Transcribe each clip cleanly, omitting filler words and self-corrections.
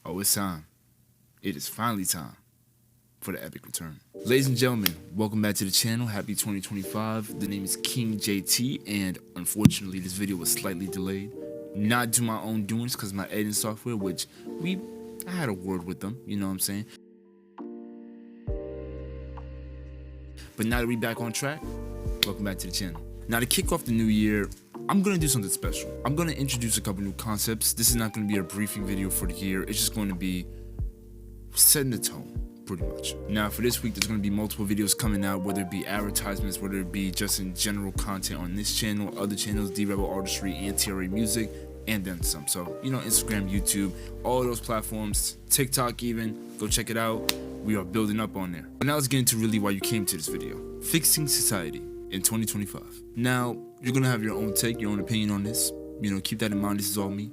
Oh, it's time. It is finally time for the epic return. Ladies and gentlemen, welcome back to the channel. Happy 2025. The name is King Jay.T, and unfortunately this video was slightly delayed. Not due to my own doings because my editing software, which I had a word with them, you know what I'm saying? But now that we back on track, welcome back to the channel. Now to kick off the new year, I'm gonna do something special. I'm gonna introduce a couple new concepts. This is not gonna be a briefing video for the year. It's just going to be setting the tone, pretty much. Now for this week, there's gonna be multiple videos coming out, whether it be advertisements, whether it be just in general content on this channel, other channels, D-Rebel Artistry, and TRA Music, and then some. So, you know, Instagram, YouTube, all those platforms, TikTok even, go check it out. We are building up on there. But now let's get into really why you came to this video. Fixing society in 2025. Now, you're gonna have your own take, your own opinion on this. You know, keep that in mind, this is all me,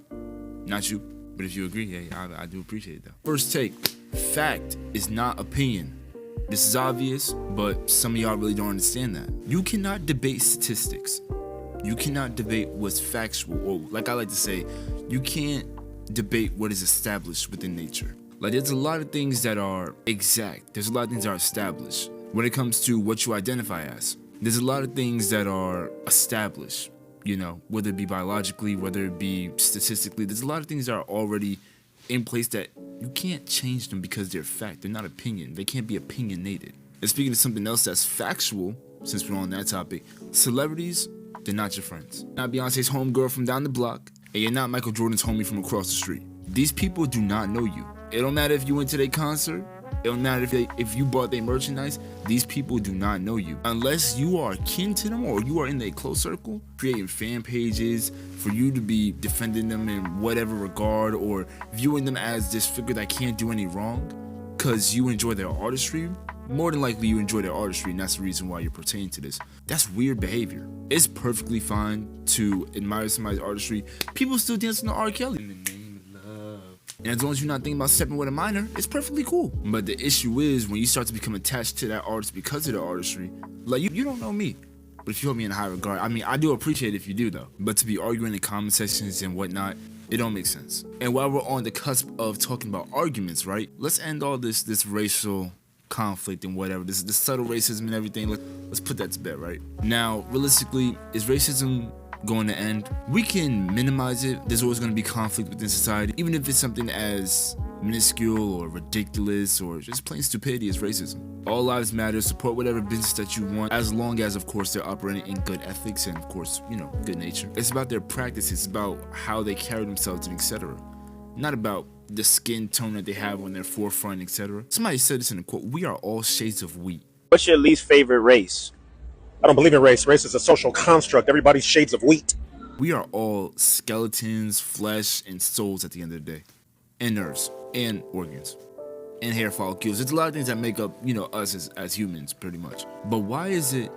not you. But if you agree, hey, I do appreciate it though. First take, fact is not opinion. This is obvious, but some of y'all really don't understand that. You cannot debate statistics. You cannot debate what's factual, or like I like to say, you can't debate what is established within nature. Like there's a lot of things that are exact. There's a lot of things that are established. When it comes to what you identify as, there's a lot of things that are established, you know, whether it be biologically, whether it be statistically, there's a lot of things that are already in place that you can't change them because they're fact. They're not opinion. They can't be opinionated. And speaking of something else that's factual, since we're on that topic, celebrities, they're not your friends. Not Beyonce's homegirl from down the block, and you're not Michael Jordan's homie from across the street. These people do not know you. It don't matter if you went to their concert. It don't matter if you bought their merchandise. These people do not know you. Unless you are kin to them or you are in their close circle, creating fan pages for you to be defending them in whatever regard or viewing them as this figure that can't do any wrong because you enjoy their artistry. More than likely you enjoy their artistry and that's the reason why you're pertaining to this. That's weird behavior. It's perfectly fine to admire somebody's artistry. People still dancing to R. Kelly. In the name of love. And as long as you're not thinking about stepping with a minor, it's perfectly cool. But the issue is when you start to become attached to that artist because of their artistry, like you don't know me. But if you hold me in high regard, I mean, I do appreciate it if you do though. But to be arguing in comment sections and whatnot, it don't make sense. And while we're on the cusp of talking about arguments, right? Let's end all this racial conflict and whatever, this subtle racism and everything. Let's put that to bed, right? Now, realistically, is racism going to end? We can minimize it. There's always going to be conflict within society, even if it's something as minuscule or ridiculous or just plain stupidity as racism. All lives matter. Support whatever business that you want, as long as, of course, they're operating in good ethics and, of course, you know, good nature. It's about their practice. It's about how they carry themselves and etc. Not about the skin tone that they have on their forefront, etc. Somebody said this in a quote: "We are all shades of wheat." What's your least favorite race? I don't believe in race. Race is a social construct. Everybody's shades of wheat. We are all skeletons, flesh, and souls at the end of the day. And nerves, and organs, and hair follicles. There's a lot of things that make up, you know, us as humans, pretty much. But why is it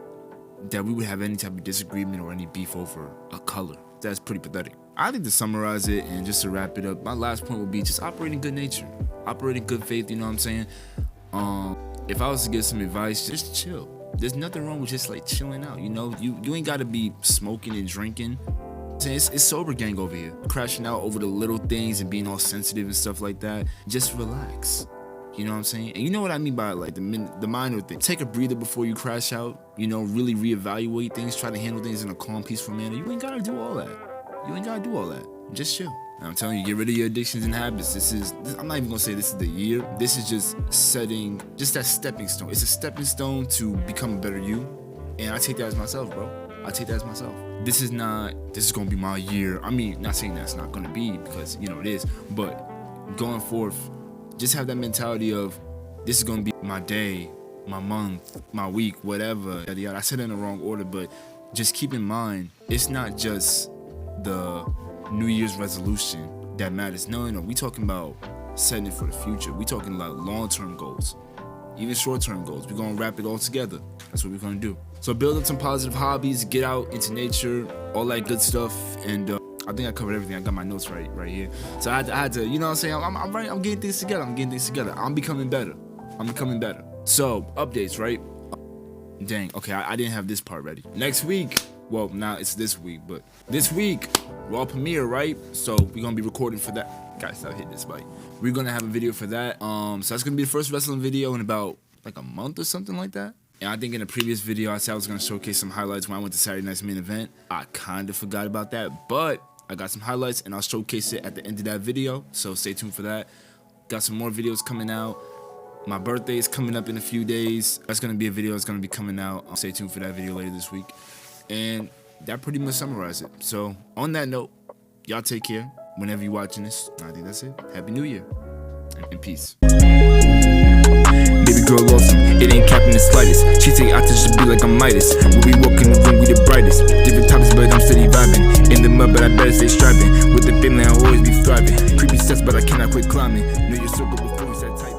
that we would have any type of disagreement or any beef over a color? That's pretty pathetic. I think to summarize it and just to wrap it up, my last point would be just operate in good nature. Operate in good faith, you know what I'm saying? If I was to give some advice, just chill. There's nothing wrong with just like chilling out, you know? You ain't gotta be smoking and drinking. It's sober gang over here. Crashing out over the little things and being all sensitive and stuff like that. Just relax. You know what I'm saying? And you know what I mean by like the minor thing. Take a breather before you crash out. You know, really reevaluate things. Try to handle things in a calm, peaceful manner. You ain't gotta do all that. You ain't gotta do all that. Just chill. And I'm telling you, get rid of your addictions and habits. I'm not even gonna say this is the year. This is just setting, just that stepping stone. It's a stepping stone to become a better you. And I take that as myself, bro. I take that as myself. This is gonna be my year. I mean, not saying that's not gonna be because, you know, it is. But going forth, just have that mentality of this is gonna be my day, my month, my week, whatever. I said it in the wrong order, but just keep in mind, it's not just the New Year's resolution that matters. No, we talking about setting it for the future. We talking about long-term goals, even short-term goals. We're gonna wrap it all together. That's what we're gonna do. So build up some positive hobbies, get out into nature, all that good stuff, and I think I covered everything. I got my notes right here. So I had to, you know what I'm saying? I'm getting things together. I'm becoming better. So updates, right? Dang. Okay, I didn't have this part ready. Next week Well, now it's this week, but this week, Raw premiere, right? So we're gonna be recording for that. Guys, stop hitting this bike. We're gonna have a video for that. So that's gonna be the first wrestling video in about like a month or something like that. And I think in a previous video, I said I was gonna showcase some highlights when I went to Saturday night's main event. I kind of forgot about that, but I got some highlights and I'll showcase it at the end of that video. So stay tuned for that. Got some more videos coming out. My birthday is coming up in a few days. That's gonna be a video that's gonna be coming out. Stay tuned for that video later this week. And that pretty much summarizes it. So on that note, y'all take care whenever you're watching this. I think that's it. Happy New Year and peace. Baby girl awesome, it ain't capping the slightest. She take out to just be like I'm Midas. When we walk in the room, we the brightest. Different topics, but I'm steady vibing. In the mud, but I better stay striving. With the family, I'll always be thriving. Creepy steps, but I cannot quit climbing. Know your circle before we start tight.